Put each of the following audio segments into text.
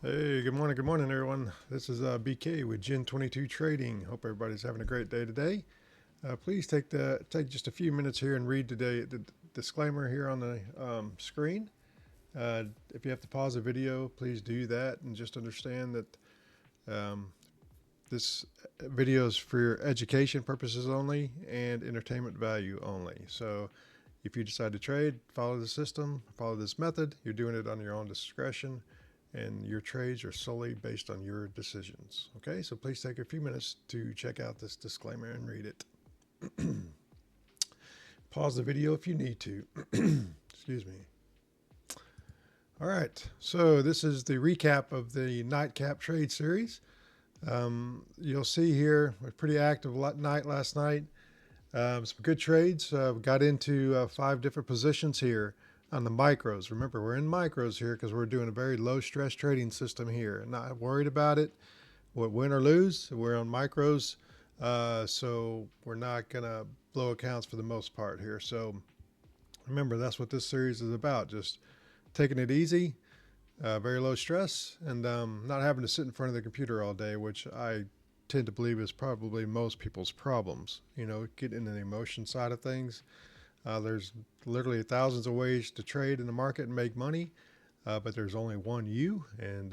Hey, good morning, everyone. This is BK with Gen 22 Trading. Hope everybody's having a great day today. Please take just a few minutes here and read the disclaimer here on the screen. If you have to pause the video, please do that and just understand that um, this video is for your education purposes only and entertainment value only. So, if you decide to trade, follow the system, follow this method. You're doing it on your own discretion, and your trades are solely based on your decisions. Okay, so please take a few minutes to check out this disclaimer and read it. Pause the video if you need to. Excuse me. All right, so this is the recap of the nightcap trade series. You'll see here a pretty active night last night. Some good trades. Got into 5 different positions here on the micros. Remember, we're in micros here because we're doing a very low stress trading system here. Not worried about it. What win or lose, we're on micros. So we're not going to blow accounts for the most part here. So remember, that's what this series is about. Just taking it easy, very low stress, and not having to sit in front of the computer all day, which I tend to believe is probably most people's problems. You know, getting into the emotion side of things. There's literally thousands of ways to trade in the market and make money, but there's only one you, and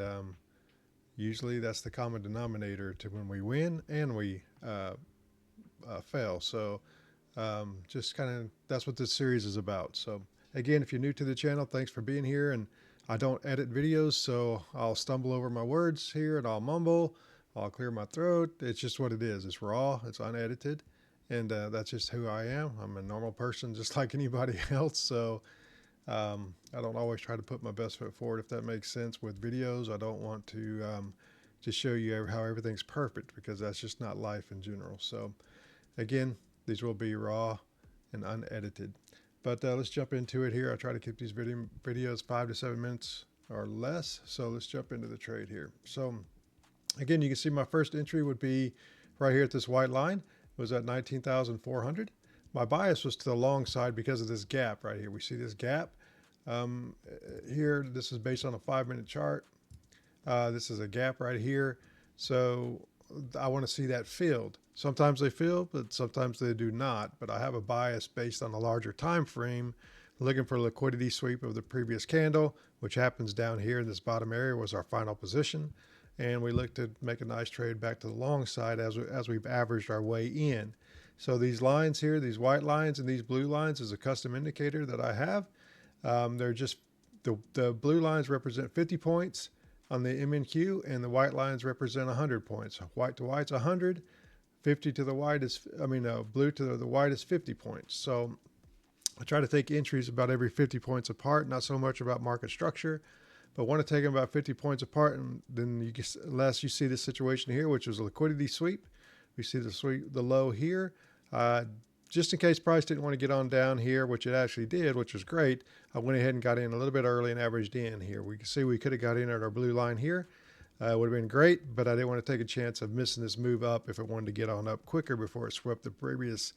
usually that's the common denominator to when we win and we fail. So just kind of that's what this series is about. So again, if you're new to the channel, thanks for being here. And I don't edit videos, so I'll stumble over my words here and I'll mumble. I'll clear my throat. It's just what it is. It's raw. It's unedited. And that's just who I am. I'm a normal person just like anybody else. So I don't always try to put my best foot forward, if that makes sense, with videos. I don't want to just show you how everything's perfect, because that's just not life in general. So again, these will be raw and unedited. But let's jump into it here. I try to keep these videos 5 to 7 minutes or less. So let's jump into the trade here. So again, you can see my first entry would be right here at this white line. It was at 19,400. My bias was to the long side because of this gap right here. We see this gap here. This is based on a 5-minute chart. This is a gap right here. So I want to see that filled. Sometimes they fill, but sometimes they do not. But I have a bias based on a larger time frame, looking for a liquidity sweep of the previous candle, which happens down here in this bottom area was our final position. And we look to make a nice trade back to the long side as we've averaged our way in. So these lines here, these white lines and these blue lines, is a custom indicator that I have. They're just the blue lines represent 50 points on the MNQ, and the white lines represent 100 points. White to white's 100, 50 to the white is, blue to the white is 50 points. So I try to take entries about every 50 points apart, not so much about market structure, but want to take them about 50 points apart. And then you get, unless you see this situation here, which is a liquidity sweep, we see the low here. Just in case price didn't want to get on down here, which it actually did, which was great, I went ahead and got in a little bit early and averaged in here. We can see we could have got in at our blue line here. It would have been great, but I didn't want to take a chance of missing this move up if it wanted to get on up quicker before it swept the previous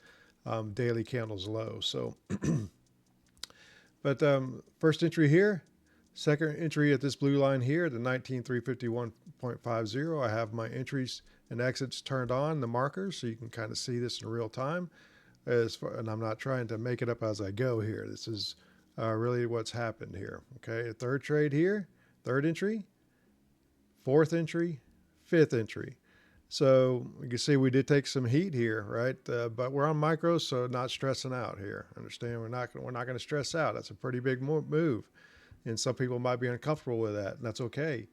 daily candles low. So, but first entry here, second entry at this blue line here, the 19,351.50. I have my entries and exits turned on, the markers, so you can kind of see this in real time. And I'm not trying to make it up as I go here. This is really what's happened here. Okay, a third trade here, third entry, fourth entry, fifth entry. So you can see we did take some heat here, right? But we're on micros, so not stressing out here. Understand? We're not going to stress out. That's a pretty big move, and some people might be uncomfortable with that, and that's okay.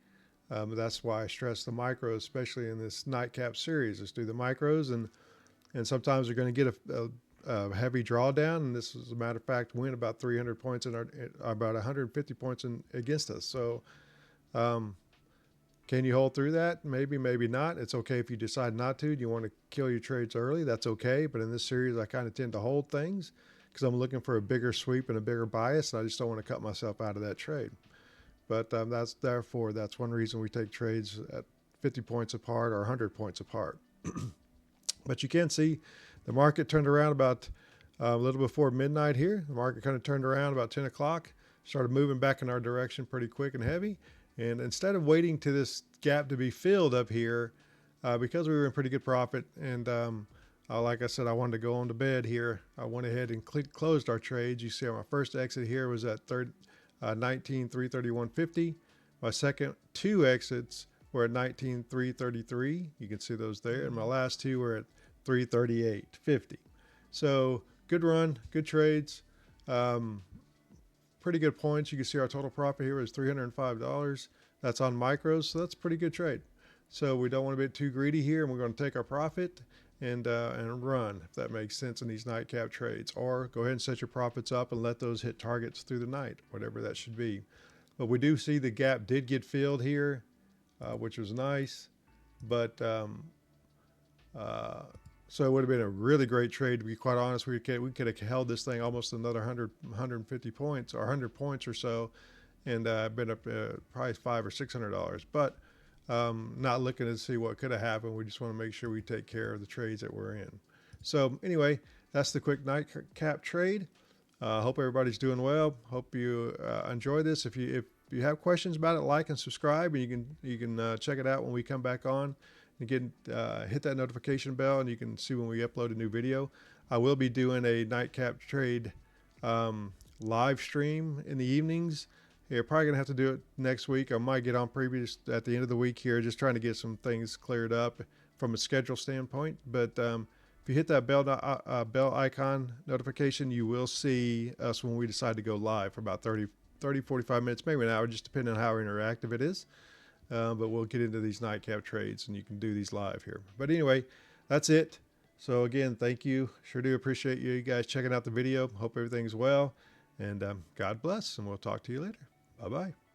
That's why I stress the micros, especially in this nightcap series. Let's do the micros, and sometimes you're going to get a heavy drawdown. And this, as a matter of fact, went about 300 points about 150 points against us. So, can you hold through that? Maybe, maybe not. It's okay if you decide not to. You want to kill your trades early. That's okay. But in this series, I kind of tend to hold things because I'm looking for a bigger sweep and a bigger bias. And I just don't want to cut myself out of that trade. But that's one reason we take trades at 50 points apart or 100 points apart. But you can see the market turned around about a little before midnight here. The market kind of turned around about 10 o'clock, started moving back in our direction pretty quick and heavy. And instead of waiting to this gap to be filled up here, because we were in pretty good profit, and like I said, I wanted to go on to bed here, I went ahead and closed our trades. You see my first exit here was at 19,331.50. My second two exits were at 19,333. You can see those there. And my last two were at 338.50. So good run, good trades. Pretty good points. You can see our total profit here is $305. That's on micros, so that's a pretty good trade. So we don't want to be too greedy here, and we're going to take our profit and run, if that makes sense, in these nightcap trades. Or go ahead and set your profits up and let those hit targets through the night, whatever that should be. But we do see the gap did get filled here, which was nice. But so it would have been a really great trade, to be quite honest. We could have held this thing almost another 150 points or 100 points or so, and been up probably $500 or $600. But not looking to see what could have happened. We just want to make sure we take care of the trades that we're in. So anyway, that's the quick nightcap trade. Hope everybody's doing well. Hope you enjoy this. If you have questions about it, like and subscribe, and you can check it out when we come back on. Again, hit that notification bell, and you can see when we upload a new video. I will be doing a nightcap trade live stream in the evenings. You're probably going to have to do it next week. I might get on previous at the end of the week here, just trying to get some things cleared up from a schedule standpoint. But if you hit that bell icon notification, you will see us when we decide to go live for about 30, 45 minutes, maybe an hour, just depending on how interactive it is. But we'll get into these nightcap trades, and you can do these live here. But anyway, that's it. So again, thank you. Sure do appreciate you guys checking out the video. Hope everything's well, and God bless, and we'll talk to you later. Bye-bye.